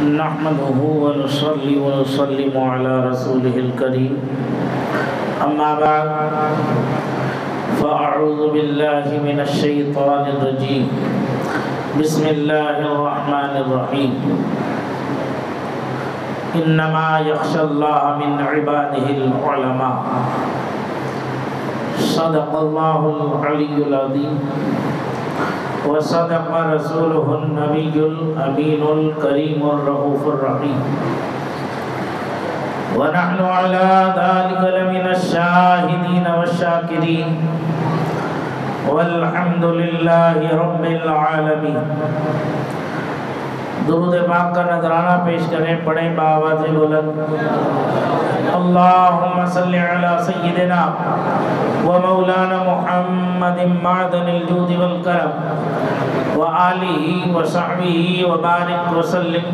نحمده ونصلي ونسلم على رسوله الكريم اما بعد فاعوذ بالله من الشيطان الرجيم بسم الله الرحمن الرحيم انما يخشى الله من عباده العلماء صدق الله العلي العظيم وصدق رسوله النبي الأمين الكريم الرؤوف الرحيم ونحن على ذلك لمن الشاهدين والشاكرين والحمد لله رب العالمين. درود پاک کا نذرانہ پیش کریں، پڑھیں بآواز بلند اللہم صلی علی سیدنا و مولانا محمد معدن الجود والکرم وآلہ وصحبہ وبارک وسلم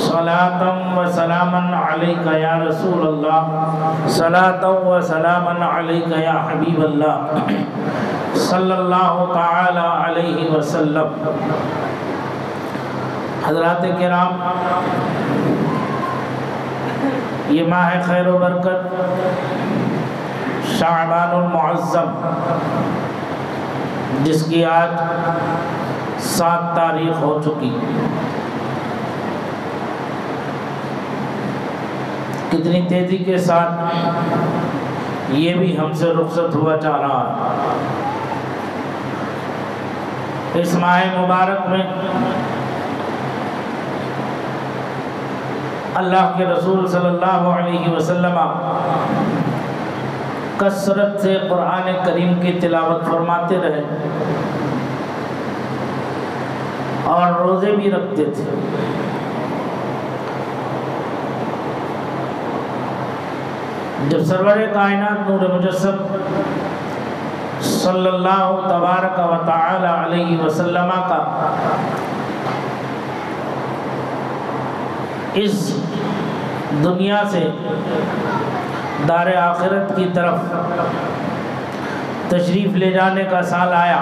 صلاة و سلاما علیکہ یا رسول اللہ صلاة و سلاما علیکہ یا حبیب اللہ صلی اللہ تعالی علیہ وسلم. حضرات کرام، یہ ماہ خیر و برکت شعبان المعظم، جس کی آج 7 تاریخ ہو چکی، کتنی تیزی کے ساتھ یہ بھی ہم سے رخصت ہوا جا رہا ہے. اس ماہ مبارک میں اللہ کے رسول صلی اللہ علیہ وسلم کثرت سے قرآن کریم کی تلاوت فرماتے رہے اور روزے بھی رکھتے تھے. جب سرور کائنات نور مجسم صلی اللہ تبارک و تعالی علیہ وسلم کا اس دنیا سے دار آخرت کی طرف تشریف لے جانے کا سال آیا،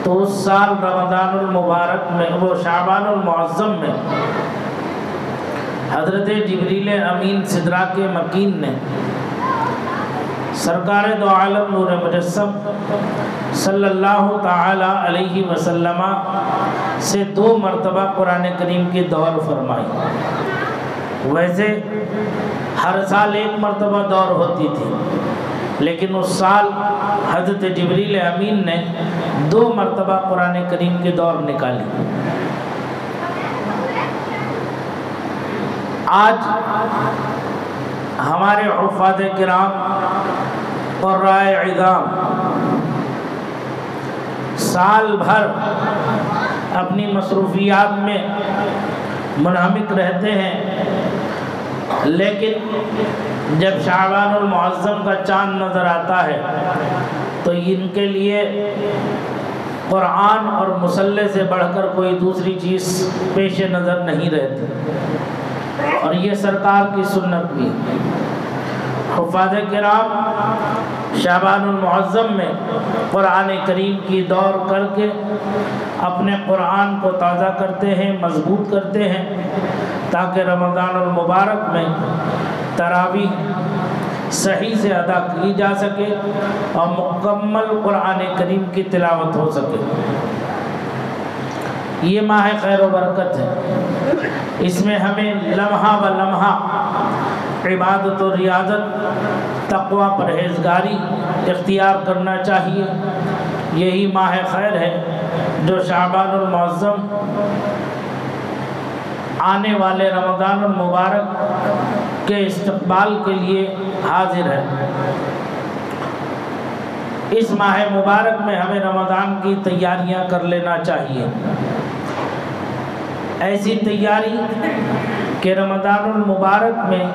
تو اس سال رمضان المبارک میں، وہ شعبان المعظم میں، حضرت جبریل امین سدراک مکین نے سرکار دو عالم نور مجسم صلی اللہ تعالی علیہ وسلم سے 2 مرتبہ قرآن کریم کی دور فرمائی. ویسے ہر سال 1 مرتبہ دور ہوتی تھی، لیکن اس سال حضرت جبریل امین نے 2 مرتبہ قرآن کریم کی دور نکالی. آج ہمارے حفاظ کرام اور رائے عظام سال بھر اپنی مصروفیات میں منہمک رہتے ہیں، لیکن جب شعبان المعظم کا چاند نظر آتا ہے تو ان کے لیے قرآن اور مصلی سے بڑھ کر کوئی دوسری چیز پیش نظر نہیں رہتی، اور یہ سرکار کی سنت بھی. حفاظ کرام شعبان المعظم میں قرآن کریم کی دور کر کے اپنے قرآن کو تازہ کرتے ہیں، مضبوط کرتے ہیں، تاکہ رمضان المبارک میں تراویح صحیح سے ادا کی جا سکے اور مکمل قرآن کریم کی تلاوت ہو سکے. یہ ماہ خیر و برکت ہے، اس میں ہمیں لمحہ و لمحہ عبادت و ریاضت، تقوی، پرہیزگاری اختیار کرنا چاہیے. یہی ماہ خیر ہے جو شعبان المعظم آنے والے رمضان المبارک کے استقبال کے لیے حاضر ہے. اس ماہ مبارک میں ہمیں رمضان کی تیاریاں کر لینا چاہیے، ایسی تیاری کہ رمضان المبارک میں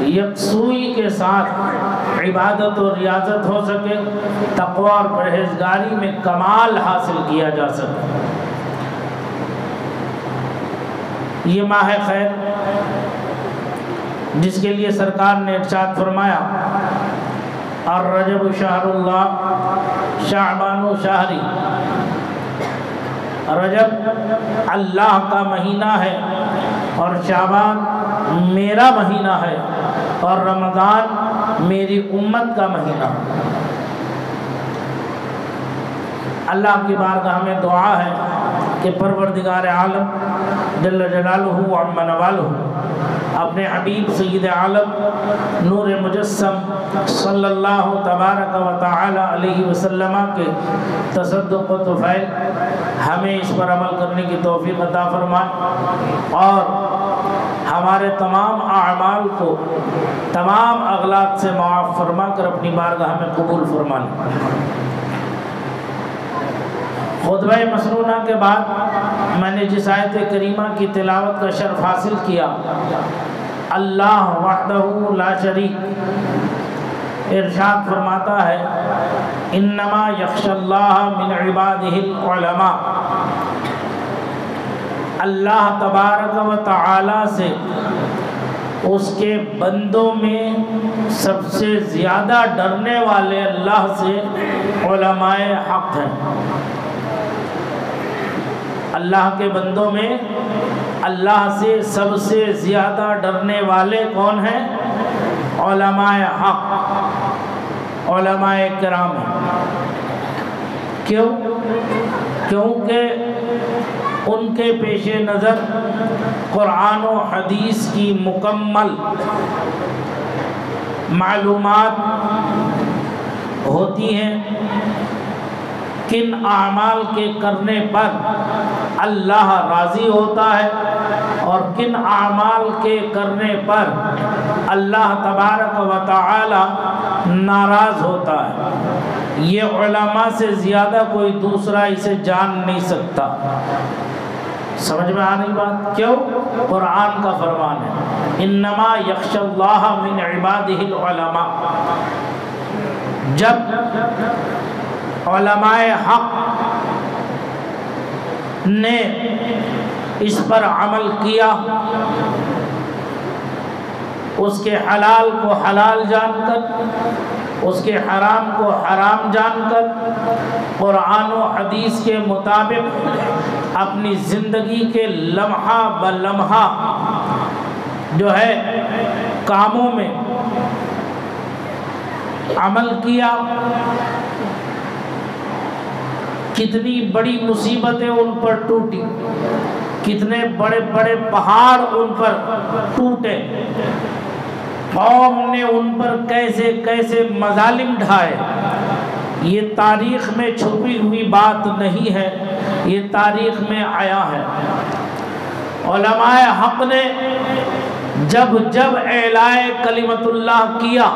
یکسوئی کے ساتھ عبادت و ریاضت ہو سکے، تقوی اور پرہیزگاری میں کمال حاصل کیا جا سکے. یہ ماہ خیر جس کے لیے سرکار نے ارشاد فرمایا الرجب شہر اللہ شعبان شہری، رجب اللہ کا مہینہ ہے اور شعبان میرا مہینہ ہے اور رمضان میری امت کا مہینہ ہے۔ اللہ کی بارگاہ میں دعا ہے کہ پروردگار عالم جل جلالہ و عم نوالہ اپنے حبیب سید عالم نور مجسم صلی اللہ تبارک و تعالی علیہ وسلم کے تصدق و طفیل ہمیں اس پر عمل کرنے کی توفیق عطا فرمائے اور ہمارے تمام اعمال کو تمام اغلاط سے معاف فرما کر اپنی بارگاہ میں قبول فرما لیں۔ خطبہ مسنونہ کے بعد میں نے جس آیت کریمہ کی تلاوت کا شرف حاصل کیا، اللہ وحدہ لا شریک، ارشاد فرماتا ہے انما یخشی اللہ من عبادہ العلماء، اللہ تبارک و تعالی سے اس کے بندوں میں سب سے زیادہ ڈرنے والے اللہ سے علماء حق ہیں۔ اللہ کے بندوں میں اللہ سے سب سے زیادہ ڈرنے والے کون ہیں؟ علماء حق، علماء کرام ہیں۔ کیوں؟ کیونکہ ان کے پیش نظر قرآن و حدیث کی مکمل معلومات ہوتی ہیں، کن اعمال کے کرنے پر اللہ راضی ہوتا ہے اور کن اعمال کے کرنے پر اللہ تبارک و تعالی ناراض ہوتا ہے۔ یہ علماء سے زیادہ کوئی دوسرا اسے جان نہیں سکتا۔ سمجھ میں آ رہی بات؟ کیوں؟ قرآن کا فرمان ہے انما یخشی اللہ من عبادہ العلماء۔ جب علماء حق نے اس پر عمل کیا، اس کے حلال کو حلال جان کر، اس کے حرام کو حرام جان کر، قرآن و حدیث کے مطابق اپنی زندگی کے لمحہ بلمحہ جو ہے کاموں میں عمل کیا، کتنی بڑی مصیبتیں ان پر ٹوٹی، کتنے بڑے بڑے پہاڑ ان پر ٹوٹے، قوم نے ان پر کیسے کیسے مظالم ڈھائے۔ یہ تاریخ میں چھپی ہوئی بات نہیں ہے، یہ تاریخ میں آیا ہے۔ علماء حق نے جب جب اعلاء کلمت اللہ کیا،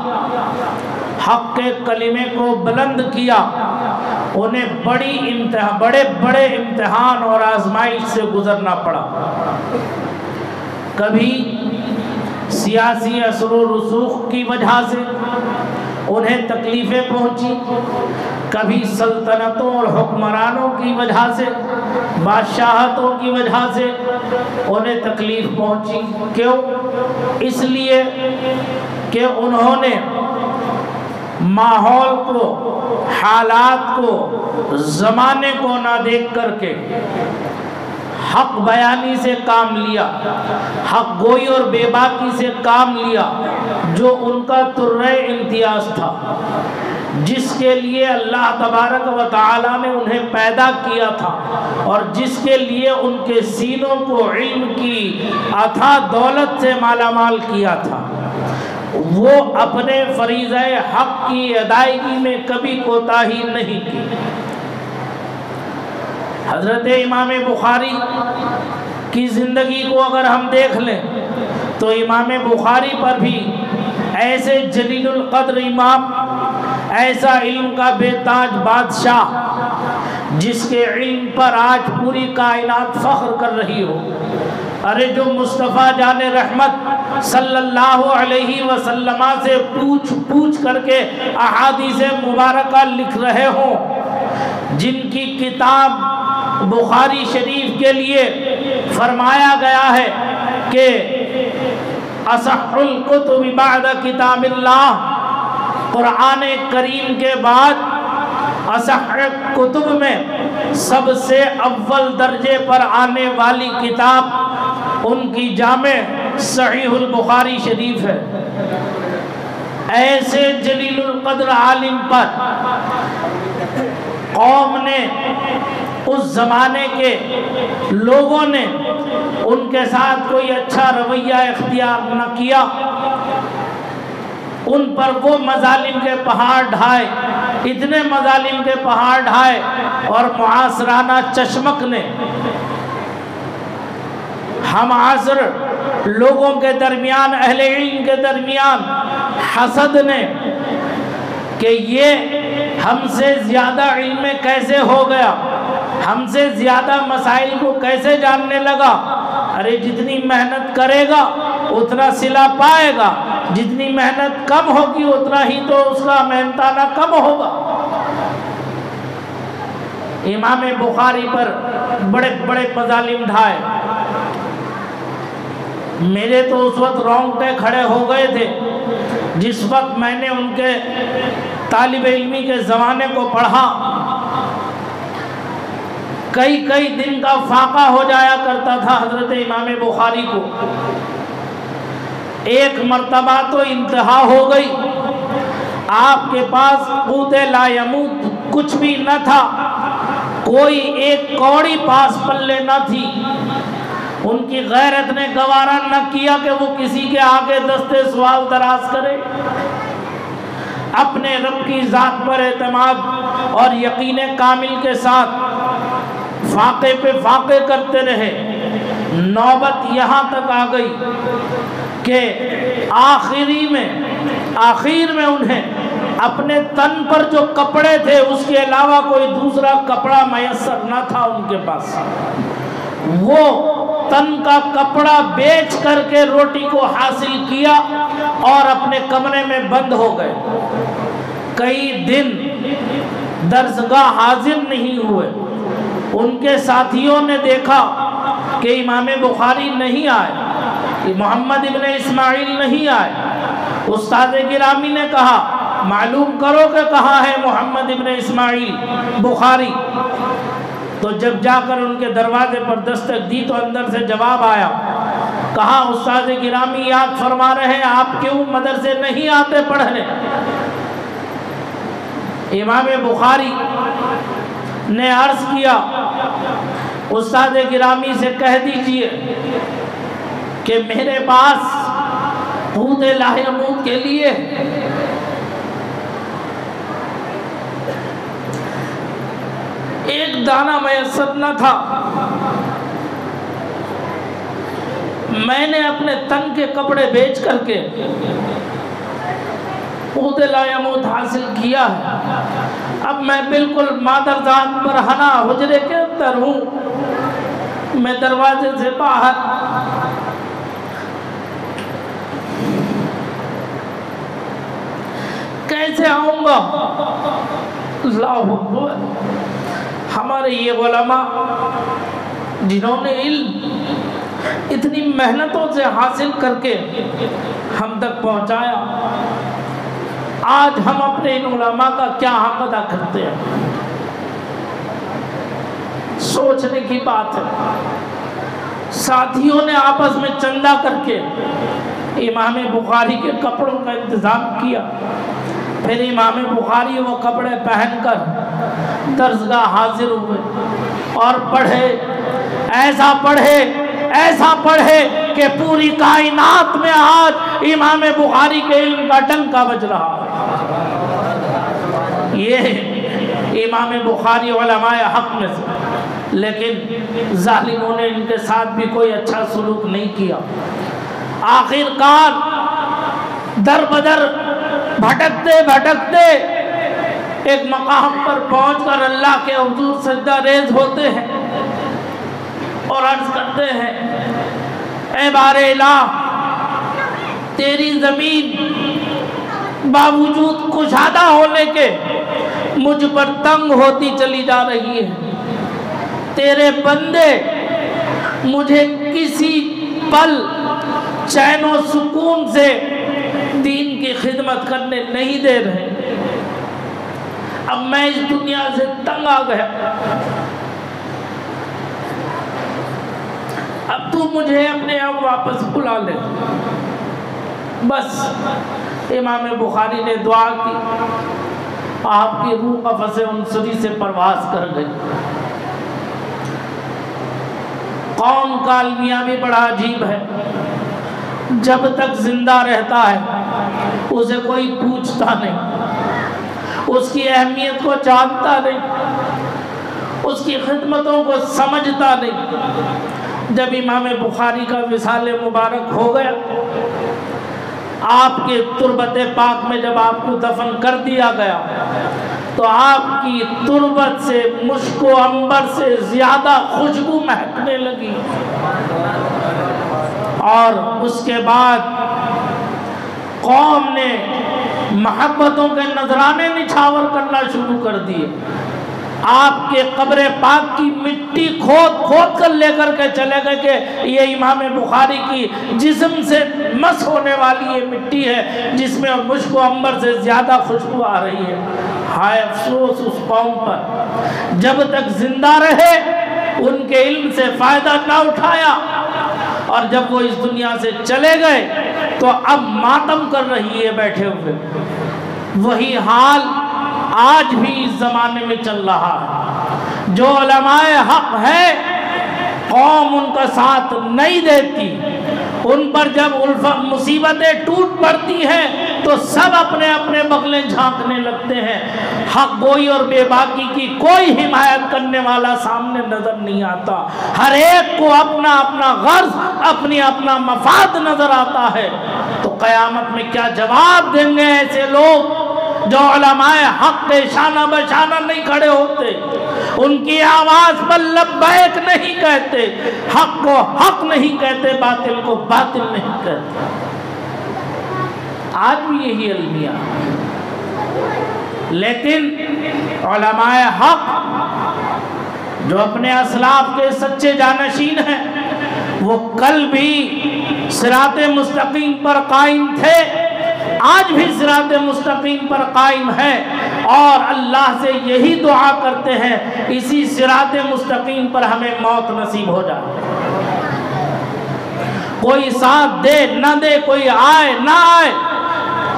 حق کے کلمے کو بلند کیا، انہیں بڑے بڑے امتحان اور آزمائش سے گزرنا پڑا۔ کبھی سیاسی اثر و رسوخ کی وجہ سے انہیں تکلیفیں پہنچی، کبھی سلطنتوں اور حکمرانوں کی وجہ سے، بادشاہتوں کی وجہ سے انہیں تکلیف پہنچی۔ کیوں؟ اس لیے کہ انہوں نے ماحول کو، حالات کو، زمانے کو نہ دیکھ کر کے حق بیانی سے کام لیا، حق گوئی اور بے باکی سے کام لیا، جو ان کا ترہ امتیاز تھا، جس کے لیے اللہ تبارک و تعالی نے انہیں پیدا کیا تھا اور جس کے لیے ان کے سینوں کو علم کی اتھا دولت سے مالا مال کیا تھا، وہ اپنے فریضہ حق کی ادائیگی میں کبھی کوتاہی نہیں کی۔ حضرت امام بخاری کی زندگی کو اگر ہم دیکھ لیں تو امام بخاری پر بھی ایسے جلیل القدر امام، ایسا علم کا بے تاج بادشاہ جس کے علم پر آج پوری کائنات فخر کر رہی ہو، ارے جو مصطفیٰ جان رحمت صلی اللہ علیہ وسلم سے پوچھ کر کے احادیث مبارکہ لکھ رہے ہوں، جن کی کتاب بخاری شریف کے لیے فرمایا گیا ہے کہ اصح الکتب بعد کتاب اللہ، قرآن کریم کے بعد اصح کتب میں سب سے اول درجے پر آنے والی کتاب ان کی جامع صحیح البخاری شریف ہے۔ ایسے جلیل القدر عالم پر قوم نے، اس زمانے کے لوگوں نے ان کے ساتھ کوئی اچھا رویہ اختیار نہ کیا، ان پر وہ مظالم کے پہاڑ ڈھائے، اتنے مظالم کے پہاڑ ڈھائے، اور معاصرانہ چشمک نے، ہم عصر لوگوں کے درمیان، اہل علم کے درمیان حسد نے کہ یہ ہم سے زیادہ علم کیسے ہو گیا، ہم سے زیادہ مسائل کو کیسے جاننے لگا۔ ارے جتنی محنت کرے گا اتنا صلہ پائے گا، جتنی محنت کم ہوگی اتنا ہی تو اس کا محنتانہ کم ہوگا۔ امام بخاری پر بڑے بڑے مظالم ڈھائے، میرے تو اس وقت رونگٹے کھڑے ہو گئے تھے جس وقت میں نے ان کے طالب علمی کے زمانے کو پڑھا۔ کئی دن کا فاقہ ہو جایا کرتا تھا حضرت امام بخاری کو۔ ایک مرتبہ تو انتہا ہو گئی، آپ کے پاس قوت لا یموت کچھ بھی نہ تھا، کوئی ایک کوڑی پاس پلے نہ تھی۔ ان کی غیرت نے گوارا نہ کیا کہ وہ کسی کے آگے دستے سوال دراز کرے، اپنے رب کی ذات پر اعتماد اور یقین کامل کے ساتھ فاقے پہ فاقے کرتے رہے۔ نوبت یہاں تک آ گئی کہ آخر میں انہیں اپنے تن پر جو کپڑے تھے اس کے علاوہ کوئی دوسرا کپڑا میسر نہ تھا ان کے پاس۔ وہ تن کا کپڑا بیچ کر کے روٹی کو حاصل کیا اور اپنے کمرے میں بند ہو گئے۔ کئی دن درسگاہ حاضر نہیں ہوئے۔ ان کے ساتھیوں نے دیکھا کہ امام بخاری نہیں آئے، محمد ابن اسماعیل نہیں آئے۔ استاد گرامی نے کہا معلوم کرو کہ کہاں ہے محمد ابن اسماعیل بخاری۔ تو جب جا کر ان کے دروازے پر دستک دی تو اندر سے جواب آیا، کہا استاد گرامی یاد فرما رہے ہیں آپ کیوں مدرسے نہیں آتے پڑھنے؟ امام بخاری نے عرض کیا استاد گرامی سے کہہ دیجئے کہ میرے پاس قوت لا یموت کے لیے ایک دانہ میسر نہ تھا، میں نے اپنے تن کے کپڑے بیچ کر کے قوت لا یموت حاصل کیا ہے۔ اب میں بالکل مادرزاد برہنہ حجرے کے اندر ہوں، میں دروازے سے باہر کیسے آؤں گا؟ اللہ اکبر! ہمارے یہ علماء جنہوں نے علم اتنی محنتوں سے حاصل کر کے ہم تک پہنچایا، آج ہم اپنے ان علماء کا کیا حق ادا کرتے ہیں؟ سوچنے کی بات ہے۔ ساتھیوں نے آپس میں چندہ کر کے امام بخاری کے کپڑوں کا انتظام کیا، پھر امام بخاری وہ کپڑے پہن کر درسگاہ حاضر ہوئے اور پڑھے، ایسا پڑھے کہ پوری کائنات میں آج امام بخاری کے علم کا ڈنکا بج رہا ہے۔ یہ امام بخاری علماء حق میں سے، لیکن ظالموں نے ان کے ساتھ بھی کوئی اچھا سلوک نہیں کیا۔ آخر کار در بدر بھٹکتے ایک مقام پر پہنچ کر اللہ کے حضور سجدہ ریز ہوتے ہیں اور عرض کرتے ہیں اے بار الہ، تیری زمین باوجود کشادہ ہونے کے مجھ پر تنگ ہوتی چلی جا رہی ہے۔ تیرے بندے مجھے کسی پل چین و سکون سے دین کی خدمت کرنے نہیں دے رہے۔ اب میں اس دنیا سے تنگ آ گیا، اب تو مجھے اپنے آپ واپس بلا لے۔ بس امام بخاری نے دعا کی، آپ کی روح قفس عنصری سے پرواز کر گئی۔ قوم کا المیہ بھی بڑا عجیب ہے، جب تک زندہ رہتا ہے اسے کوئی پوچھتا نہیں، اس کی اہمیت کو جانتا نہیں، اس کی خدمتوں کو سمجھتا نہیں۔ جب امام بخاری کا وصال مبارک ہو گیا، آپ کے تربت پاک میں جب آپ کو دفن کر دیا گیا تو آپ کی تربت سے مشک و عنبر سے زیادہ خوشبو مہکنے لگی، اور اس کے بعد قوم نے محبتوں کے نذرانے نچھاور کرنا شروع کر دیے۔ آپ کے قبر پاک کی مٹی کھود کھود کر لے کر کے چلے گئے کہ یہ امام بخاری کی جسم سے مس ہونے والی یہ مٹی ہے جس میں مشک و عنبر سے زیادہ خوشبو آ رہی ہے۔ ہائے افسوس اس قوم پر، جب تک زندہ رہے ان کے علم سے فائدہ نہ اٹھایا، اور جب وہ اس دنیا سے چلے گئے تو اب ماتم کر رہی ہے بیٹھے ہوئے۔ وہی حال آج بھی اس زمانے میں چل رہا ہے۔ جو علماء حق ہے قوم ان کا ساتھ نہیں دیتی، ان پر جب مصیبتیں ٹوٹ پڑتی ہیں تو سب اپنے اپنے بغلیں جھانکنے لگتے ہیں، حق گوئی اور بے باکی کی کوئی حمایت کرنے والا سامنے نظر نہیں آتا۔ ہر ایک کو اپنا اپنا غرض، اپنا مفاد نظر آتا ہے۔ تو قیامت میں کیا جواب دیں گے ایسے لوگ جو علماء حق کے شانہ بشانہ نہیں کھڑے ہوتے، ان کی آواز پر لبیک نہیں کہتے، حق کو حق نہیں کہتے، باطل کو باطل نہیں کہتے؟ آج بھی یہی المیہ، لیکن علماء حق جو اپنے اسلاف کے سچے جانشین ہیں وہ کل بھی صراط مستقیم پر قائم تھے، آج بھی صراط مستقیم پر قائم ہے، اور اللہ سے یہی دعا کرتے ہیں اسی صراط مستقیم پر ہمیں موت نصیب ہو جائے۔ کوئی ساتھ دے نہ دے، کوئی آئے نہ آئے،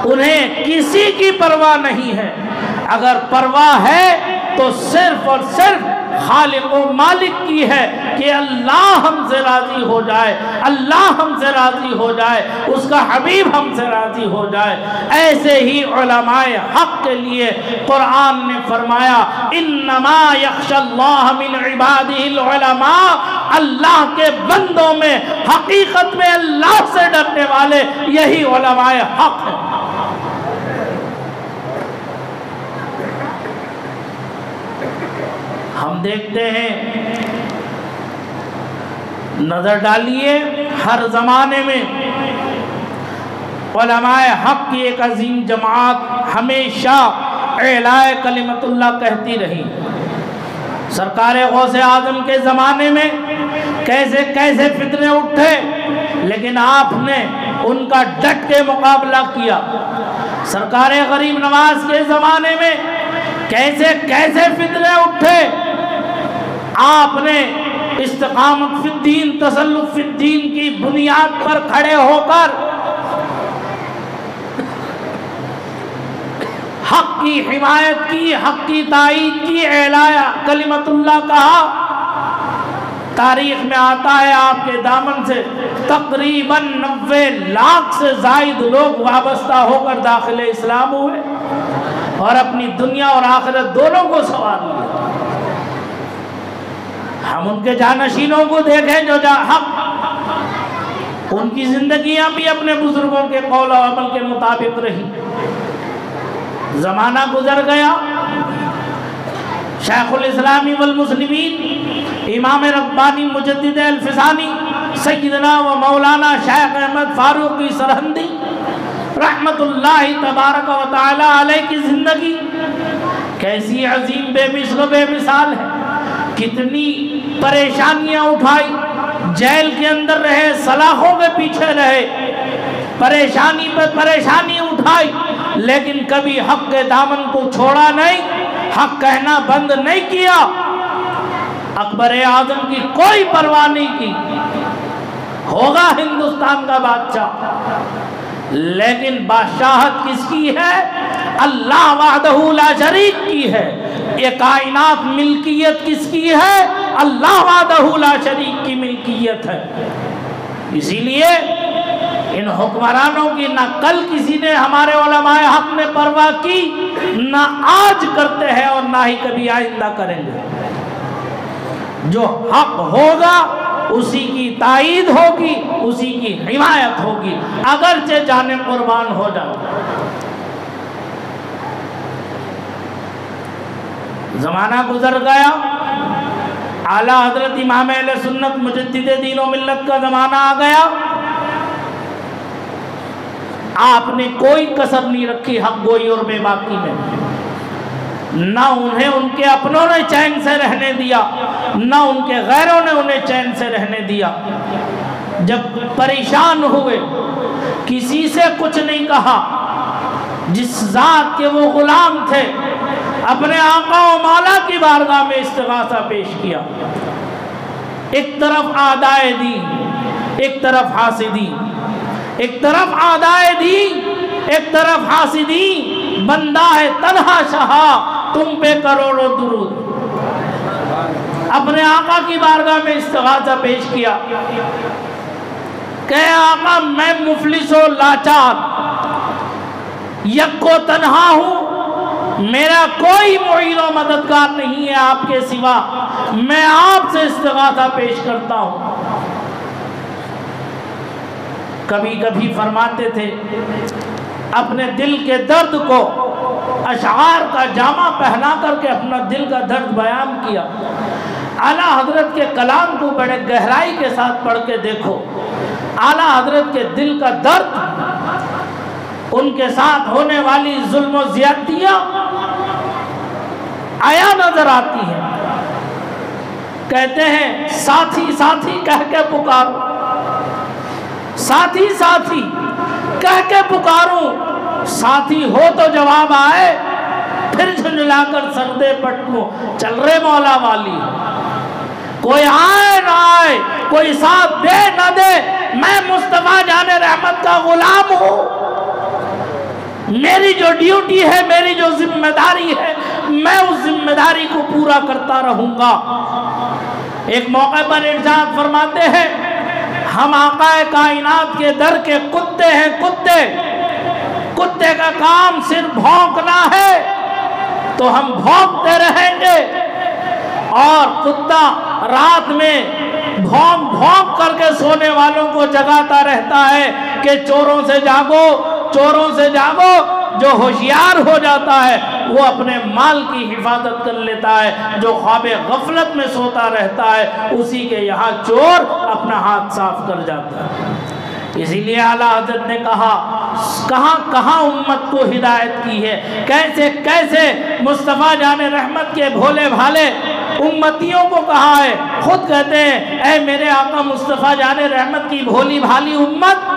انہیں کسی کی پرواہ نہیں ہے۔ اگر پرواہ ہے تو صرف اور صرف خالق و مالک کی ہے کہ اللہ ہم سے راضی ہو جائے، اللہ ہم سے راضی ہو جائے، اس کا حبیب ہم سے راضی ہو جائے۔ ایسے ہی علماء حق کے لیے قرآن نے فرمایا انما یخشی اللہ من عبادہ العلماء، اللہ کے بندوں میں حقیقت میں اللہ سے ڈرنے والے یہی علماء حق ہیں۔ ہم دیکھتے ہیں، نظر ڈالیے، ہر زمانے میں علماء حق کی ایک عظیم جماعت ہمیشہ اعلاء کلمت اللہ کہتی رہی۔ سرکار غوث اعظم کے زمانے میں کیسے کیسے فتنے اٹھے، لیکن آپ نے ان کا ڈٹ کے مقابلہ کیا۔ سرکار غریب نواز کے زمانے میں کیسے کیسے فتنے اٹھے، آپ نے استقامت فی الدین، تسلط فی الدین کی بنیاد پر کھڑے ہو کر حق کی حمایت کی، حق کی تائید کی، اعلاء کلمت اللہ کہا۔ تاریخ میں آتا ہے آپ کے دامن سے تقریباً 90 لاکھ سے زائد لوگ وابستہ ہو کر داخل اسلام ہوئے اور اپنی دنیا اور آخرت دونوں کو سنوار لیا۔ ہم ان کے جانشینوں کو دیکھیں جو حق، ان کی زندگیاں بھی اپنے بزرگوں کے قول و عمل کے مطابق رہی۔ زمانہ گزر گیا، شیخ الاسلام والمسلمین امام ربانی مجدد الفسانی سیدنا و مولانا شیخ احمد فاروقی سرہندی رحمت اللہ تبارک و تعالی علیہ کی زندگی کیسی عظیم بے مثل و بے مثال ہے۔ کتنی پریشانیاں اٹھائی، جیل کے اندر رہے، سلاخوں کے پیچھے رہے، پریشانی پر پریشانی اٹھائی، لیکن کبھی حق کے دامن کو چھوڑا نہیں، حق کہنا بند نہیں کیا، اکبر اعظم کی کوئی پرواہ نہیں کی، ہوگا ہندوستان کا بادشاہ، لیکن بادشاہت کس کی ہے؟ اللہ وحدہ لا شریک کی ہے۔ یہ کائنات ملکیت کس کی ہے؟ اللہ وحدہ لا شریک کی ملکیت ہے۔ اسی لیے ان حکمرانوں کی نہ کل کسی نے ہمارے علماء حق نے پرواہ کی، نہ آج کرتے ہیں اور نہ ہی کبھی آئندہ کریں گے۔ جو حق ہوگا اسی کی تائید ہوگی، اسی کی حمایت ہوگی، اگرچہ جانیں قربان ہو جائے۔ زمانہ گزر گیا، اعلیٰ حضرت امام اہل سنت مجدد دین و ملت کا زمانہ آ گیا، آپ نے کوئی کسر نہیں رکھی حق گوئی اور بے باکی میں، نہ انہیں ان کے اپنوں نے چین سے رہنے دیا، نہ ان کے غیروں نے انہیں چین سے رہنے دیا۔ جب پریشان ہوئے، کسی سے کچھ نہیں کہا، جس ذات کے وہ غلام تھے اپنے آقا و مولا کی بارگاہ میں استغاثہ پیش کیا۔ ایک طرف اعدائے دین، ایک طرف حاسدین، ایک طرف اعدائے دین، ایک طرف حاسدین، بندہ ہے تنہا شہا تم پہ کروڑوں درود۔ اپنے آقا کی بارگاہ میں استغاثہ پیش کیا کہ آقا میں مفلس و لاچار یک و تنہا ہوں، میرا کوئی معین و مددگار نہیں ہے آپ کے سوا، میں آپ سے استغاثہ پیش کرتا ہوں۔ کبھی کبھی فرماتے تھے اپنے دل کے درد کو اشعار کا جامہ پہنا کر کے اپنا دل کا درد بیان کیا۔ اعلیٰ حضرت کے کلام کو بڑے گہرائی کے ساتھ پڑھ کے دیکھو، اعلیٰ حضرت کے دل کا درد، ان کے ساتھ ہونے والی ظلم و زیادتیاں آیا نظر آتی ہیں۔ کہتے ہیں ساتھی ساتھی کہہ کے پکارو، ساتھی ساتھی کہہ کے پکاروں، ساتھی ہو تو جواب آئے، پھر جھنجھلا کر سردے پٹکوں، چل رہے مولا والی۔ کوئی آئے نہ آئے، کوئی ساتھ دے نہ دے، میں مصطفیٰ جان رحمت کا غلام ہوں۔ میری جو ڈیوٹی ہے، میری جو ذمہ داری ہے، میں اس ذمہ داری کو پورا کرتا رہوں گا۔ ایک موقع پر ارشاد فرماتے ہیں ہم آقا کائنات کے در کے کتے ہیں، کتے، کتے کا کام صرف بھونکنا ہے تو ہم بھونکتے رہیں گے، اور کتا رات میں بھونک بھونک کر کے سونے والوں کو جگاتا رہتا ہے کہ چوروں سے جاگو، چوروں سے جاگو۔ جو ہوشیار ہو جاتا ہے وہ اپنے مال کی حفاظت کر لیتا ہے، جو خواب غفلت میں سوتا رہتا ہے اسی کے یہاں چور اپنا ہاتھ صاف کر جاتا ہے۔ اسی لیے اعلیٰ حضرت نے کہا کہاں کہاں امت کو ہدایت کی ہے، کیسے کیسے مصطفیٰ جان رحمت کے بھولے بھالے امتیوں کو کہا ہے۔ خود کہتے ہیں اے میرے آقا مصطفیٰ جان رحمت کی بھولی بھالی امت،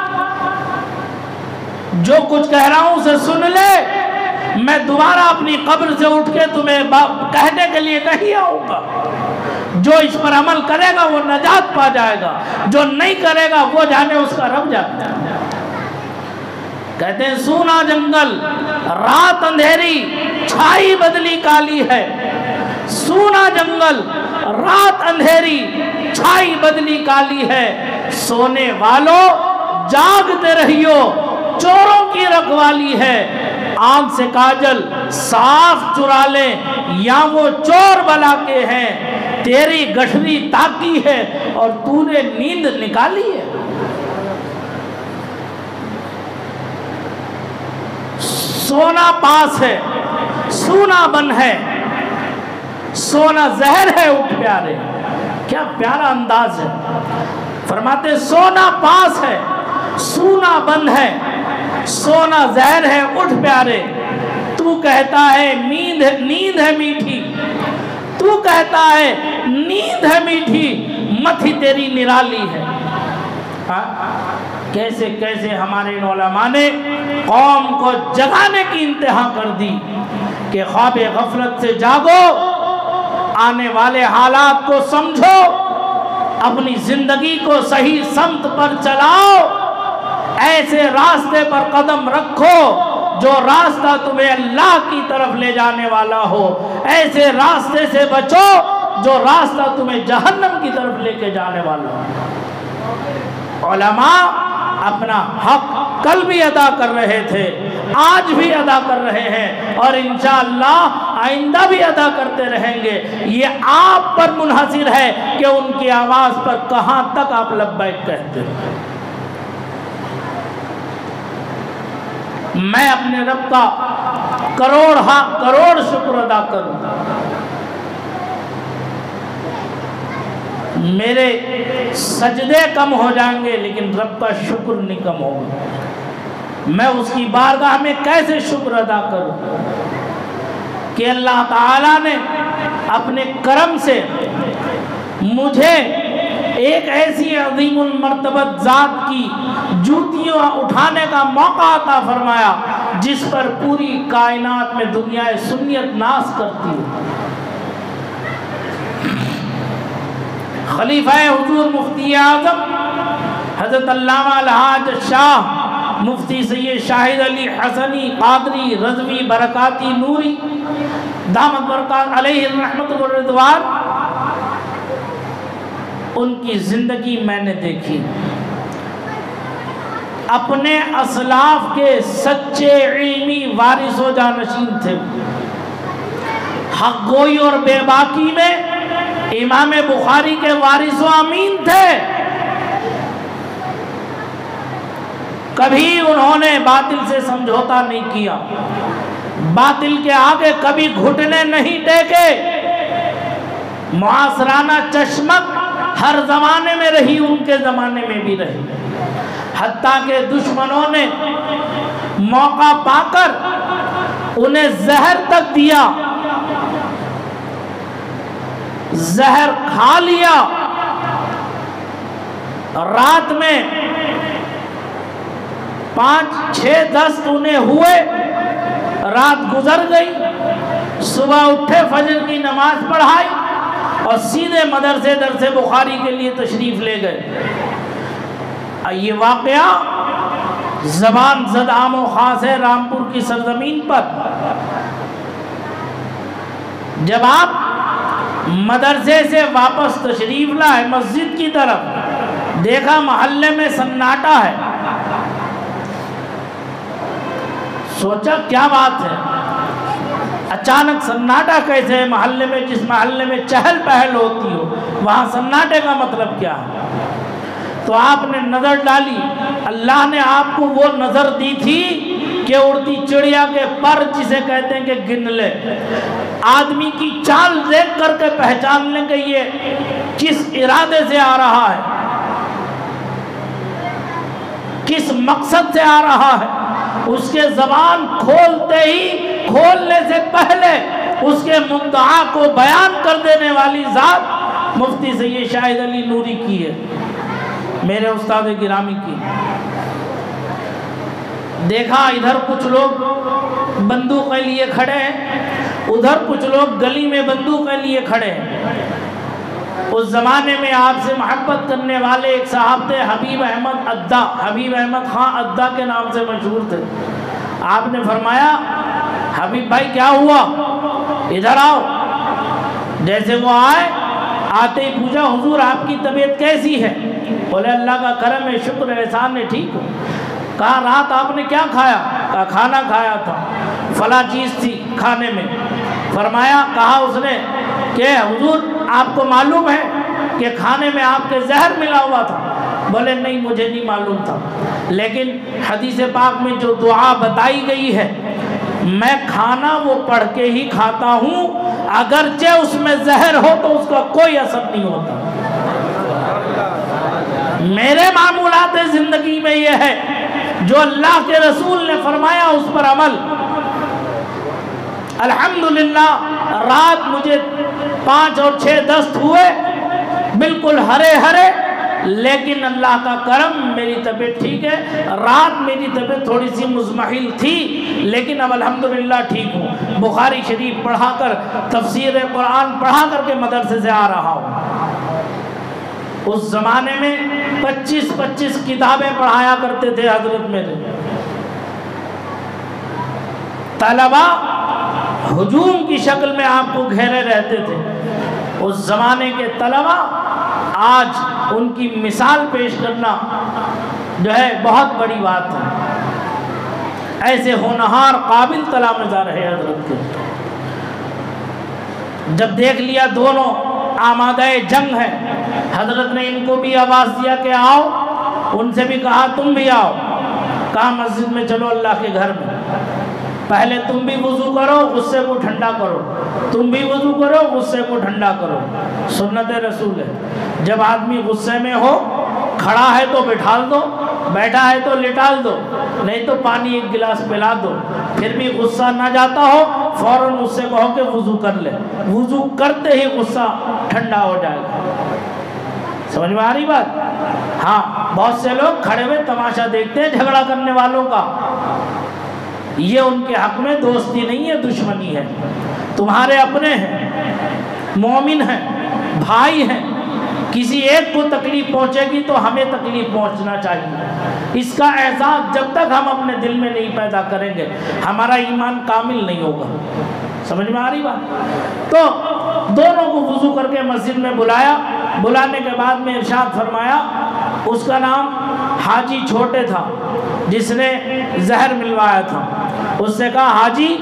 جو کچھ کہہ رہا ہوں اسے سن لے، میں دوبارہ اپنی قبر سے اٹھ کے تمہیں کہنے کے لیے نہیں آؤں گا۔ جو اس پر عمل کرے گا وہ نجات پا جائے گا، جو نہیں کرے گا وہ جانے اس کا رب جاتا ہے۔ کہتے ہیں سونا جنگل رات اندھیری چھائی بدلی کالی ہے، سونا جنگل رات اندھیری چھائی بدلی کالی ہے، سونے والوں جاگتے رہیو چوروں کی رکھوالی ہے، آنکھ سے کاجل صاف چرا لیں یا وہ چور بلا کے ہیں، تیری گٹھری تاکی ہے اور تو نے نیند نکالی ہے۔ سونا پاس ہے، سونا بن ہے، سونا زہر ہے اٹھ پیارے۔ کیا پیارا انداز ہے، فرماتے سونا پاس ہے، سونا بن ہے، سونا زہر ہے اٹھ پیارے۔ تو کہتا ہے نیند ہے میٹھی، تو کہتا ہے نیند ہے میٹھی، متھی تیری نرالی ہے۔ کیسے کیسے ہمارے علماء نے قوم کو جگانے کی انتہا کر دی، کہ خواب غفلت سے جاگو، آنے والے حالات کو سمجھو، اپنی زندگی کو صحیح سمت پر چلاؤ، ایسے راستے پر قدم رکھو جو راستہ تمہیں اللہ کی طرف لے جانے والا ہو، ایسے راستے سے بچو جو راستہ تمہیں جہنم کی طرف لے کے جانے والا ہو۔ علماء اپنا حق کل بھی ادا کر رہے تھے، آج بھی ادا کر رہے ہیں، اور انشاءاللہ آئندہ بھی ادا کرتے رہیں گے۔ یہ آپ پر منحصر ہے کہ ان کی آواز پر کہاں تک آپ لبیک کہتے ہیں۔ میں اپنے رب کا کروڑ شکر ادا کروں، میرے سجدے کم ہو جائیں گے لیکن رب کا شکر نہیں کم ہوگا۔ میں اس کی بارگاہ میں کیسے شکر ادا کروں کہ اللہ تعالیٰ نے اپنے کرم سے مجھے ایک ایسی عظیم المرتبت ذات کی جوتیاں اٹھانے کا موقع عطا فرمایا جس پر پوری کائنات میں دنیا سنیت ناز کرتی ہے۔ خلیفہ حضور مفتی اعظم حضرت علامہ الحاج شاہ مفتی سید شاہد علی حسنی قادری رضوی برکاتی نوری دامت برکات علیہ الرحمت والرضوان، ان کی زندگی میں نے دیکھی، اپنے اسلاف کے سچے علمی وارث و جانشین تھے، حق گوئی اور بے باکی میں امام بخاری کے وارث و امین تھے۔ کبھی انہوں نے باطل سے سمجھوتا نہیں کیا، باطل کے آگے کبھی گھٹنے نہیں ٹیکے، معاصرانہ چشمت ہر زمانے میں رہی، ان کے زمانے میں بھی رہی، حتیٰ کہ دشمنوں نے موقع پا کر انہیں زہر تک دیا، زہر کھا لیا، رات میں 5-6 دست انہیں ہوئے، رات گزر گئی، صبح اٹھے فجر کی نماز پڑھائی اور سیدھے مدرسے درس بخاری کے لیے تشریف لے گئے۔ یہ واقعہ زبان زد عام و خاص ہے رامپور کی سرزمین پر۔ جب آپ مدرسے سے واپس تشریف لائے مسجد کی طرف، دیکھا محلے میں سناٹا ہے، سوچا کیا بات ہے، اچانک سناٹا کیسے ہے محلے میں، جس محلے میں چہل پہل ہوتی ہو وہاں سناٹے کا مطلب کیا ہے؟ تو آپ نے نظر ڈالی، اللہ نے آپ کو وہ نظر دی تھی کہ اڑتی چڑیا کے پر جسے کہتے ہیں کہ گن لے، آدمی کی چال دیکھ کر کے پہچان لیں کہ یہ کس ارادے سے آ رہا ہے، کس مقصد سے آ رہا ہے۔ اس کے زبان کھولتے ہی، کھولنے سے پہلے اس کے مدعا کو بیان کر دینے والی ذات مفتی سید شاہد علی نوری کی ہے، میرے استاد گرامی کی۔ دیکھا ادھر کچھ لوگ بندوقیں لیے کھڑے ہیں، ادھر کچھ لوگ گلی میں بندوقیں لیے کھڑے ہیں۔ اس زمانے میں آپ سے محبت کرنے والے ایک صاحب تھے حبیب احمد ادا، حبیب احمد خان ادا کے نام سے مشہور تھے۔ آپ نے فرمایا حبیب بھائی کیا ہوا، ادھر آؤ۔ جیسے وہ آئے، آتے ہی پوچھا حضور آپ کی طبیعت کیسی ہے؟ بولے اللہ کا کرم ہے، شکر ہے، احسان ہے، ٹھیک ہو۔ کہا رات آپ نے کیا کھایا؟ کہا کھانا کھایا تھا، فلاں چیز تھی کھانے میں۔ فرمایا، کہا اس نے کہ حضور آپ کو معلوم ہے کہ کھانے میں آپ کے زہر ملا ہوا تھا؟ بولے نہیں مجھے نہیں معلوم تھا، لیکن حدیث پاک میں جو دعا بتائی گئی ہے میں کھانا وہ پڑھ کے ہی کھاتا ہوں، اگرچہ اس میں زہر ہو تو اس کا کوئی اثر نہیں ہوتا۔ میرے معمولات زندگی میں یہ ہے جو اللہ کے رسول نے فرمایا اس پر عمل۔ الحمدللہ رات مجھے 5 اور 6 دست ہوئے، بالکل ہرے ہرے، لیکن اللہ کا کرم میری طبیعت ٹھیک ہے. رات میری طبیعت تھوڑی سی مزمحل تھی لیکن اب الحمدللہ ٹھیک ہوں. بخاری شریف پڑھا کر، تفسیر قرآن پڑھا کر کے مدرسے سے آ رہا ہوں. اس زمانے میں 25 کتابیں پڑھایا کرتے تھے حضرت میرے. طلبہ ہجوم کی شکل میں آپ کو گھیرے رہتے تھے. اس زمانے کے طلبہ آج ان کی مثال پیش کرنا جو ہے بہت بڑی بات ہے. ایسے ہونہار قابل تلامذہ رہے حضرت کے. جب دیکھ لیا دونوں آمادہ جنگ ہے، حضرت نے ان کو بھی آواز دیا کہ آؤ. ان سے بھی کہا تم بھی آؤ. کہا مسجد میں چلو اللہ کے گھر میں. پہلے تم بھی وضو کرو، غصے کو ٹھنڈا کرو. تم بھی وضو کرو، غصے کو ٹھنڈا کرو. سنت رسول ہے. جب آدمی غصے میں ہو، کھڑا ہے تو بٹھال دو، بیٹھا ہے تو لٹال دو، نہیں تو پانی ایک گلاس پلا دو. پھر بھی غصہ نہ جاتا ہو فوراً اس سے کہو کہ وضو کر لے. وضو کرتے ہی غصہ ٹھنڈا ہو جائے گا. سمجھ میں آ رہی بات؟ ہاں، بہت سے لوگ کھڑے ہوئے تماشا دیکھتے ہیں جھگڑا کرنے والوں کا. یہ ان کے حق میں دوستی نہیں ہے، دشمنی ہے. تمہارے اپنے ہیں، مومن ہیں، بھائی ہیں. کسی ایک کو تکلیف پہنچے گی تو ہمیں تکلیف پہنچنا چاہیے. اس کا احساس جب تک ہم اپنے دل میں نہیں پیدا کریں گے ہمارا ایمان کامل نہیں ہوگا. سمجھ میں آ رہی بات؟ تو دونوں کو وضو کر کے مسجد میں بلایا. بلانے کے بعد میں ارشاد فرمایا، اس کا نام حاجی چھوٹے تھا جس نے زہر ملوایا تھا. اس سے کہا حاجی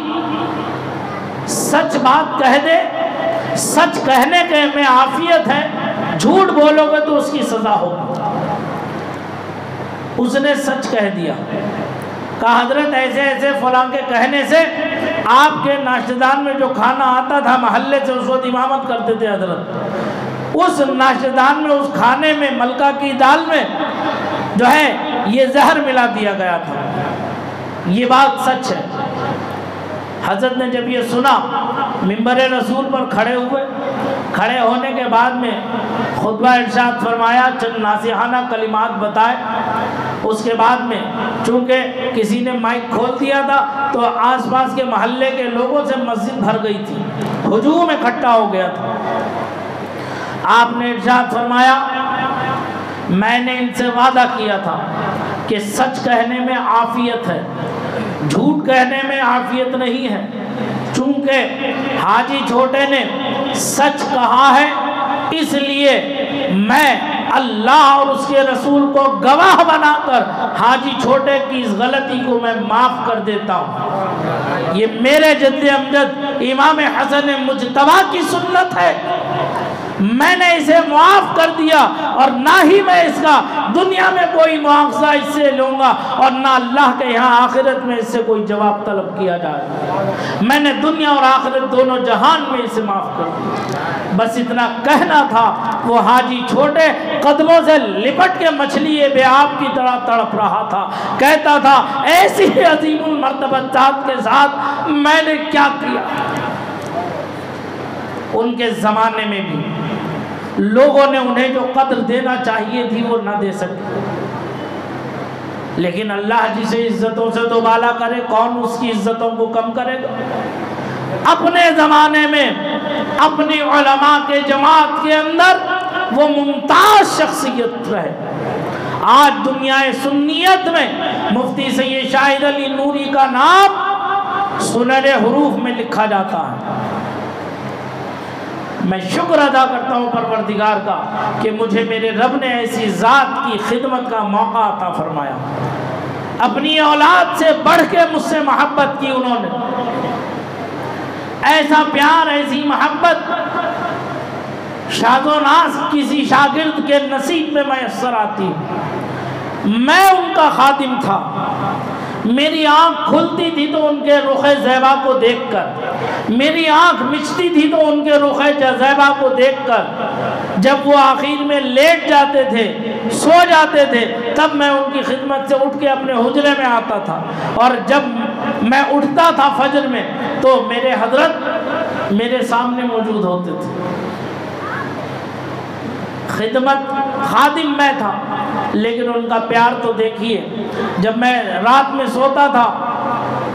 سچ بات کہہ دے، سچ کہنے کے میں عافیت ہے، جھوٹ بولو گے تو اس کی سزا ہوگی. اس نے سچ کہہ دیا. کہا حضرت ایسے ایسے فلاں کے کہنے سے آپ کے ناشتدان میں جو کھانا آتا تھا محلے سے اس وقت امامت کرتے تھے حضرت، اس ناشتدان میں اس کھانے میں ملکہ کی دال میں جو ہے یہ زہر ملا دیا گیا تھا. یہ بات سچ ہے. حضرت نے جب یہ سنا منبر رسول پر کھڑے ہوئے. کھڑے ہونے کے بعد میں خطبہ ارشاد فرمایا، چند ناصحانہ کلمات بتائے. اس کے بعد میں چونکہ کسی نے مائک کھول دیا تھا تو آس پاس کے محلے کے لوگوں سے مسجد بھر گئی تھی، ہجوم اکٹھا ہو گیا تھا. آپ نے ارشاد فرمایا میں نے ان سے وعدہ کیا تھا کہ سچ کہنے میں عافیت ہے، جھوٹ کہنے میں عافیت نہیں ہے. چونکہ حاجی چھوٹے نے سچ کہا ہے اس لیے میں اللہ اور اس کے رسول کو گواہ بنا کر حاجی چھوٹے کی اس غلطی کو میں معاف کر دیتا ہوں. یہ میرے جد امجد امام حسن مجتبی کی سنت ہے. میں نے اسے معاف کر دیا اور نہ ہی میں اس کا دنیا میں کوئی مواخذہ اس سے لوں گا اور نہ اللہ کے یہاں آخرت میں اس سے کوئی جواب طلب کیا جائے. میں نے دنیا اور آخرت دونوں جہان میں اسے معاف کر دیا. بس اتنا کہنا تھا. وہ حاجی چھوٹے قدموں سے لپٹ کے مچھلی بے آب کی طرح تڑپ رہا تھا. کہتا تھا ایسی عظیم المرتبہ ذات کے ساتھ میں نے کیا کیا. ان کے زمانے میں بھی لوگوں نے انہیں جو قدر دینا چاہیے تھی وہ نہ دے سکے. لیکن اللہ جسے عزتوں سے تو بالا کرے کون اس کی عزتوں کو کم کرے گا. اپنے زمانے میں اپنی علماء کے جماعت کے اندر وہ ممتاز شخصیت رہے. آج دنیا سنیت میں مفتی سید شاہد علی نوری کا نام سنہرے حروف میں لکھا جاتا ہے. میں شکر ادا کرتا ہوں پروردگار کا کہ مجھے میرے رب نے ایسی ذات کی خدمت کا موقع عطا فرمایا. اپنی اولاد سے بڑھ کے مجھ سے محبت کی انہوں نے. ایسا پیار ایسی محبت شاذ و ناز کسی شاگرد کے نصیب میں میسر آتی. میں ان کا خادم تھا. میری آنکھ کھلتی تھی تو ان کے رخ زیبا کو دیکھ کر، میری آنکھ مچتی تھی تو ان کے رخ زیبا کو دیکھ کر. جب وہ آخر میں لیٹ جاتے تھے، سو جاتے تھے، تب میں ان کی خدمت سے اٹھ کے اپنے حجرے میں آتا تھا. اور جب میں اٹھتا تھا فجر میں تو میرے حضرت میرے سامنے موجود ہوتے تھے. خدمت خادم میں تھا، لیکن ان کا پیار تو دیکھیے. جب میں رات میں سوتا تھا،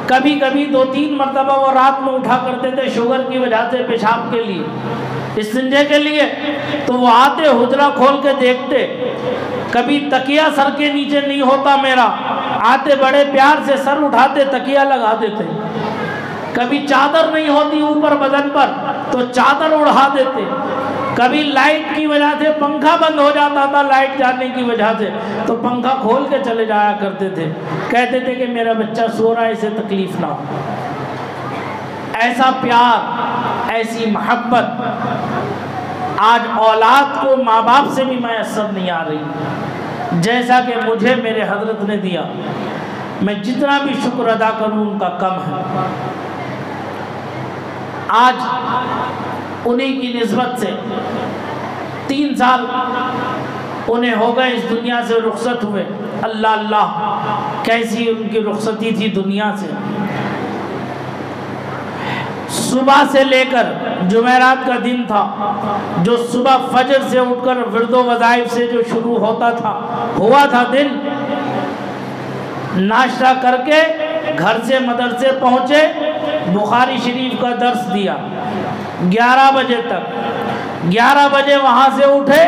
کبھی کبھی 2-3 مرتبہ وہ رات میں اٹھا کرتے تھے شوگر کی وجہ سے پیشاب کے لیے، استنجے کے لیے، تو وہ آتے حجرہ کھول کے دیکھتے، کبھی تکیہ سر کے نیچے نہیں ہوتا میرا، آتے بڑے پیار سے سر اٹھاتے تکیہ لگا دیتے. کبھی چادر نہیں ہوتی اوپر بدن پر تو چادر اڑا دیتے. کبھی لائٹ کی وجہ سے پنکھا بند ہو جاتا تھا، لائٹ جانے کی وجہ سے، تو پنکھا کھول کے چلے جایا کرتے تھے. کہتے تھے کہ میرا بچہ سو رہا ہے، اسے تکلیف نہ ہو. ایسا پیار، ایسی محبت آج اولاد کو ماں باپ سے بھی میسر نہیں آ رہی جیسا کہ مجھے میرے حضرت نے دیا. میں جتنا بھی شکر ادا کروں ان کا کم ہے. آج انہیں کی نسبت سے 3 سال انہیں ہو گئے اس دنیا سے رخصت ہوئے. اللہ اللہ کیسی ان کی رخصتی تھی دنیا سے. صبح سے لے کر جمعرات کا دن تھا، جو صبح فجر سے اٹھ کر ورد و وظائف سے جو شروع ہوتا تھا، ہوا تھا دن، ناشتہ کر کے گھر سے مدرسے پہنچے، بخاری شریف کا درس دیا 11 بجے تک. 11 بجے وہاں سے اٹھے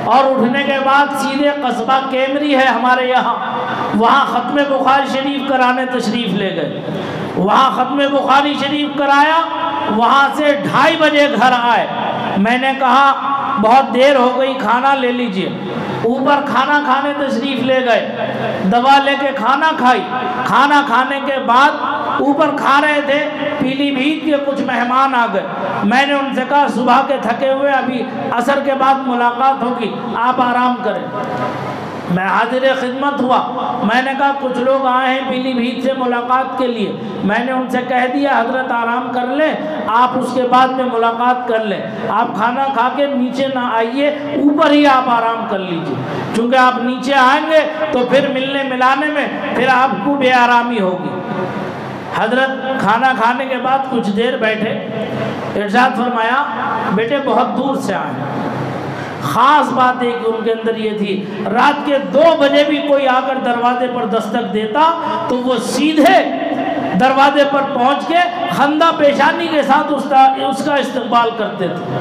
اور اٹھنے کے بعد سیدھے قصبہ کیمری ہے ہمارے یہاں، وہاں ختم بخاری شریف کرانے تشریف لے گئے. وہاں ختم بخاری شریف کرایا، وہاں سے 2:30 بجے گھر آئے. میں نے کہا بہت دیر ہو گئی، کھانا لے لیجئے. اوپر کھانا کھانے تشریف لے گئے، دوا لے کے کھانا کھائی. کھانا کھانے کے بعد اوپر کھا رہے تھے، پیلی بھیت کے کچھ مہمان آ گئے. میں نے ان سے کہا صبح کے تھکے ہوئے، ابھی عصر کے بعد ملاقات ہوگی، آپ آرام کریں. میں حاضر خدمت ہوا. میں نے کہا کچھ لوگ آئے ہیں پیلی بھیت سے ملاقات کے لیے. میں نے ان سے کہہ دیا حضرت آرام کر لیں، آپ اس کے بعد میں ملاقات کر لیں. آپ کھانا کھا کے نیچے نہ آئیے، اوپر ہی آپ آرام کر لیجئے، چونکہ آپ نیچے آئیں گے تو پھر ملنے ملانے میں پھر آپ کو بے آرامی ہوگی. حضرت کھانا کھانے کے بعد کچھ دیر بیٹھے، ارشاد فرمایا بیٹے بہت دور سے آئے. خاص بات ہے کہ ان کے اندر یہ تھی، رات کے 2 بجے بھی کوئی آ کر دروازے پر دستک دیتا تو وہ سیدھے دروازے پر پہنچ کے خندہ پیشانی کے ساتھ اس کا استقبال کرتے تھے.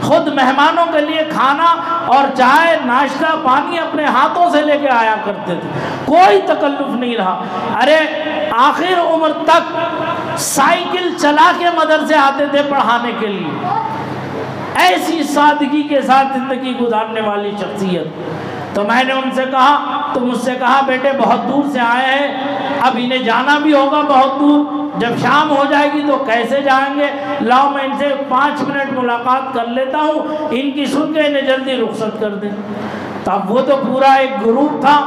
خود مہمانوں کے لیے کھانا اور چائے، ناشتہ، پانی اپنے ہاتھوں سے لے کے آیا کرتے تھے. کوئی تکلف نہیں رہا. ارے آخر عمر تک سائیکل چلا کے مدرسے آتے تھے پڑھانے کے لیے. ایسی سادگی کے ساتھ زندگی گزارنے والی شخصیت. تو میں نے ان سے کہا، تو مجھ سے کہا بیٹے بہت دور سے آئے ہیں، اب انہیں جانا بھی ہوگا بہت دور، جب شام ہو جائے گی تو کیسے جائیں گے، لاؤ میں ان سے 5 منٹ ملاقات کر لیتا ہوں، ان کی سن کے انہیں جلدی رخصت کر دیں. تو اب وہ تو پورا ایک گروپ تھا.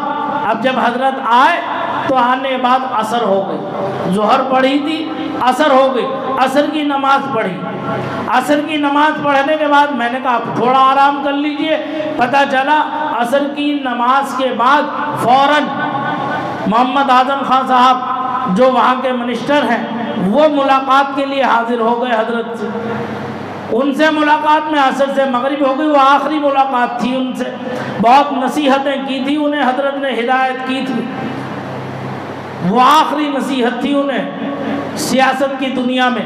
اب جب حضرت آئے تو آنے کے بعد عصر ہو گئی. ظہر پڑھی تھی، عصر ہو گئی. عصر کی نماز پڑھی. عصر کی نماز پڑھنے کے بعد میں نے کہا تھوڑا آرام کر لیجئے. پتہ چلا عصر کی نماز کے بعد فوراً محمد اعظم خان صاحب جو وہاں کے منسٹر ہیں وہ ملاقات کے لیے حاضر ہو گئے حضرت سے. ان سے ملاقات میں عصر سے مغرب ہو گئی. وہ آخری ملاقات تھی ان سے. بہت نصیحتیں کی تھی انہیں حضرت نے، ہدایت کی تھی. وہ آخری نصیحت تھی انہیں سیاست کی دنیا میں.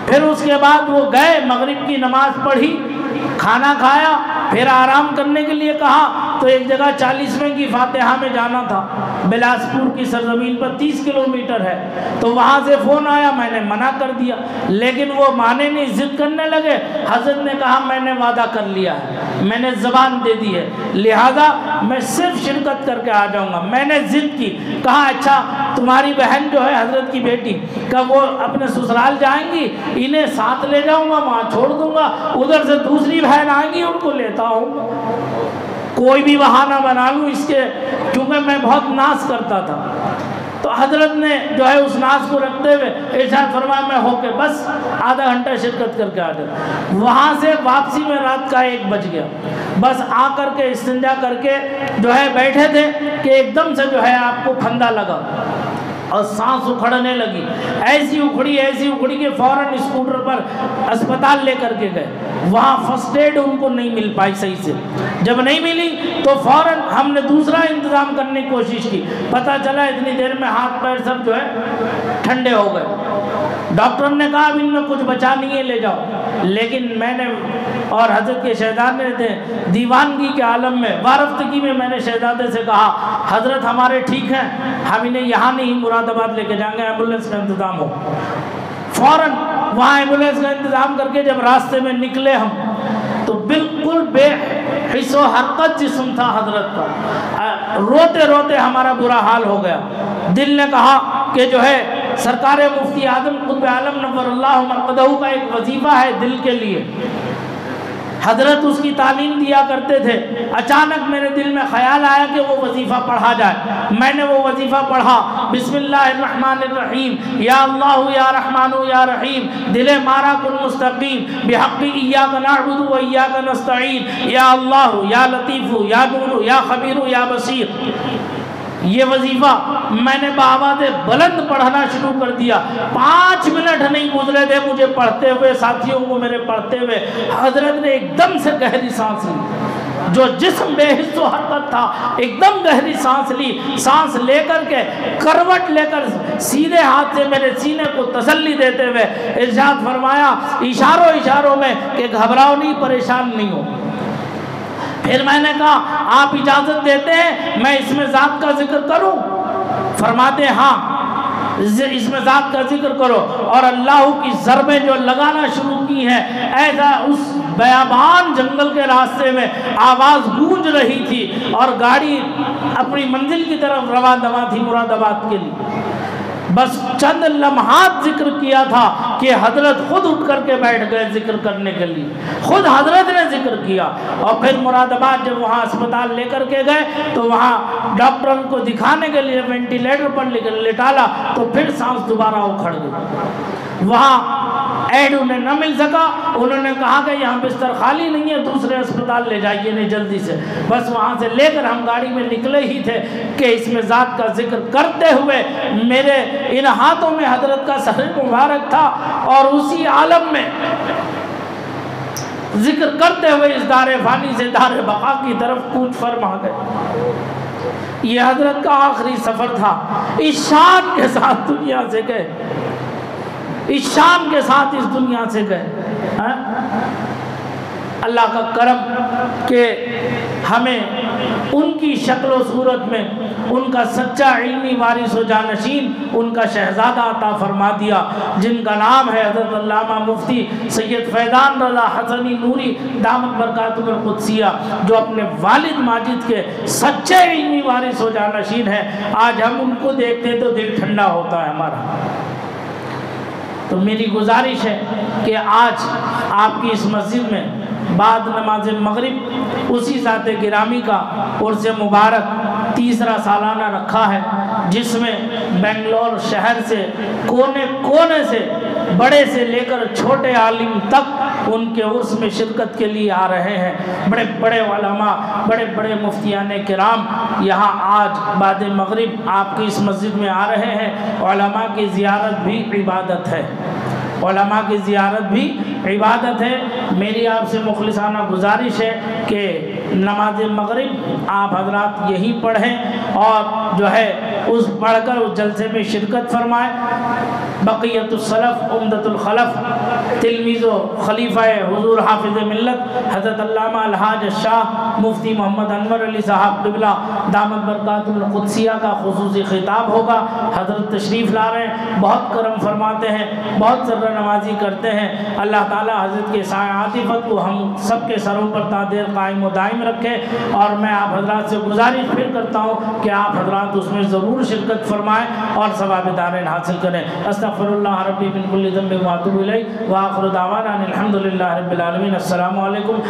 پھر اس کے بعد وہ گئے، مغرب کی نماز پڑھی، کھانا کھایا، پھر آرام کرنے کے لیے کہا. تو ایک جگہ 40ویں کی فاتحہ میں جانا تھا، بلاسپور کی سرزمین پر 30 کلومیٹر ہے. تو وہاں سے فون آیا، میں نے منع کر دیا، لیکن وہ مانے نہیں، ضد کرنے لگے. حضرت نے کہا میں نے وعدہ کر لیا ہے، میں نے زبان دے دی ہے، لہذا میں صرف شرکت کر کے آ جاؤں گا. میں نے ضد کی. کہا اچھا تمہاری بہن جو ہے حضرت کی بیٹی کہ وہ اپنے سسرال جائیں گی، انہیں ساتھ لے جاؤں گا، وہاں چھوڑ دوں گا، ادھر سے دوسری بہن آئیں گی ان کو لیتا ہوں. کوئی بھی بہانہ بنا لوں اس کے، کیونکہ میں بہت ناز کرتا تھا. تو حضرت نے جو ہے اس ناز کو رکھتے ہوئے ارشاد فرمایا میں ہو کے بس آدھا گھنٹہ شرکت کر کے آ گیا. وہاں سے واپسی میں رات کا 1 بج گیا. بس آ کر کے استنجا کر کے جو ہے بیٹھے تھے کہ ایک دم سے جو ہے آپ کو پھندا لگا. اور سانس اکھڑنے لگی، ایسی اکھڑی کہ فوراً اسکوٹر پر اسپتال لے کر کے گئے. وہاں فرسٹ ایڈ ان کو نہیں مل پائی صحیح سے. جب نہیں ملی تو فوراً ہم نے دوسرا انتظام کرنے کی کوشش کی. پتہ چلا اتنی دیر میں ہاتھ پیر سب جو ہے ٹھنڈے ہو گئے. ڈاکٹر نے کہا اب ان میں کچھ بچا نہیں ہے، لے جاؤ. لیکن میں نے اور حضرت کے شہزادے نے دیوانگی کے عالم میں وارفتگی میں میں نے شہزادے سے کہا حضرت ہمارے ٹھیک ہیں، ہم انہیں یہاں نہیں مراد آباد لے کے جائیں گے، ایمبولینس کا انتظام ہو. فوراً وہاں ایمبولینس کا انتظام کر کے جب راستے میں نکلے ہم تو بالکل بے حس و حرکت جسم تھا حضرت کا. روتے روتے ہمارا برا حال ہو گیا. دل نے کہا کہ جو ہے سرکار مفتی اعظم قطب عالم نور اللہ مرقدہ کا ایک وظیفہ ہے دل کے لیے، حضرت اس کی تعلیم دیا کرتے تھے. اچانک میرے دل میں خیال آیا کہ وہ وظیفہ پڑھا جائے. میں نے وہ وظیفہ پڑھا، بسم اللہ الرحمن الرحیم، یا اللہ یا رحمان یا رحیم، دل مارا کن مستقیم، بحق ایاک نعبد و ایاک نستعین، یا اللہ یا لطیف یا نور یا خبیر یا بصیر. یہ وظیفہ میں نے بآواز بلند پڑھنا شروع کر دیا. 5 منٹ نہیں گزرے تھے مجھے پڑھتے ہوئے، ساتھیوں کو میرے پڑھتے ہوئے. حضرت نے ایک دم سے گہری سانس لی، جو جسم بے حس و حرکت تھا ایک دم گہری سانس لی. سانس لے کر کے کروٹ لے کر سیدھے ہاتھ سے میرے سینے کو تسلی دیتے ہوئے ارشاد فرمایا اشاروں میں کہ گھبراؤ نہیں، پریشان نہیں ہو. پھر میں نے کہا آپ اجازت دیتے ہیں میں اس میں ذات کا ذکر کروں؟ فرماتے ہاں اس میں ذات کا ذکر کرو. اور اللہ کی ضربیں جو لگانا شروع کی ہیں، ایسا اس بیابان جنگل کے راستے میں آواز گونج رہی تھی اور گاڑی اپنی منزل کی طرف رواں دواں تھی مراد آباد کے لیے. بس چند لمحات ذکر کیا تھا کہ حضرت خود اٹھ کر کے بیٹھ گئے ذکر کرنے کے لیے. خود حضرت نے ذکر کیا. اور پھر مراد آباد جب وہاں اسپتال لے کر کے گئے تو وہاں ڈاکٹر کو دکھانے کے لیے وینٹیلیٹر پر لٹالا تو پھر سانس دوبارہ اکھڑ گئی. وہاں ایڈ انہیں نہ مل سکا. انہوں نے کہا کہ یہاں بستر خالی نہیں ہے، دوسرے اسپتال لے جائیے نہیں جلدی سے. بس وہاں سے لے کر ہم گاڑی میں نکلے ہی تھے کہ اس میں ذات کا ذکر کرتے ہوئے میرے ان ہاتھوں میں حضرت کا سر مبارک تھا اور اسی عالم میں ذکر کرتے ہوئے اس دار فانی سے دار بقا کی طرف کوچ فرما گئے. یہ حضرت کا آخری سفر تھا. اس شان کے ساتھ دنیا سے گئے، اس شان کے ساتھ اس دنیا سے گئے. اللہ کا کرم کہ ہمیں ان کی شکل و صورت میں ان کا سچا علمی وارث و جانشین، ان کا شہزادہ عطا فرما دیا، جن کا نام ہے حضرت علامہ مفتی سید فیضان رضا حسنی نوری دامت برکاتہ القدسیہ، جو اپنے والد ماجد کے سچے علمی وارث و جانشین ہیں. آج ہم ان کو دیکھتے ہیں تو دل ٹھنڈا ہوتا ہے ہمارا. تو میری گزارش ہے کہ آج آپ کی اس مسجد میں بعد نماز مغرب اسی ذات گرامی کا عرس مبارک 3 سالانہ رکھا ہے، جس میں بنگلور شہر سے کونے کونے سے بڑے سے لے کر چھوٹے عالم تک ان کے عرس میں شرکت کے لیے آ رہے ہیں. بڑے بڑے علماء، بڑے بڑے مفتیان کرام یہاں آج بعد مغرب آپ کی اس مسجد میں آ رہے ہیں. علماء کی زیارت بھی عبادت ہے، علماء کی زیارت بھی عبادت ہے. میری آپ سے مخلصانہ گزارش ہے کہ نماز مغرب آپ حضرات یہی پڑھیں اور جو ہے اس پڑھ کر اس جلسے میں شرکت فرمائیں. بقیت السلف عمدۃ الخلف تلمیذ و خلیفہ حضور حافظ ملت حضرت علامہ الحاج شاہ مفتی محمد انور علی صاحب قبلہ دامت برکاتہ القدسیہ کا خصوصی خطاب ہوگا. حضرت تشریف لا رہے ہیں، بہت کرم فرماتے ہیں، بہت ذرہ نوازی کرتے ہیں. اللہ تعالیٰ حضرت کے سایہ عاطفت کو ہم سب کے سروں پر تا دیر قائم و دائم رکھے. اور میں آپ حضرات سے گزارش پھر کرتا ہوں کہ آپ حضرات اس میں ضرور شرکت فرمائیں اور ثواب دارین حاصل کریں. استغفر اللہ ربی من کل ذنب و اتوب الیہ وآخر دعوانا ان الحمد للہ رب العالمین. السلام علیکم.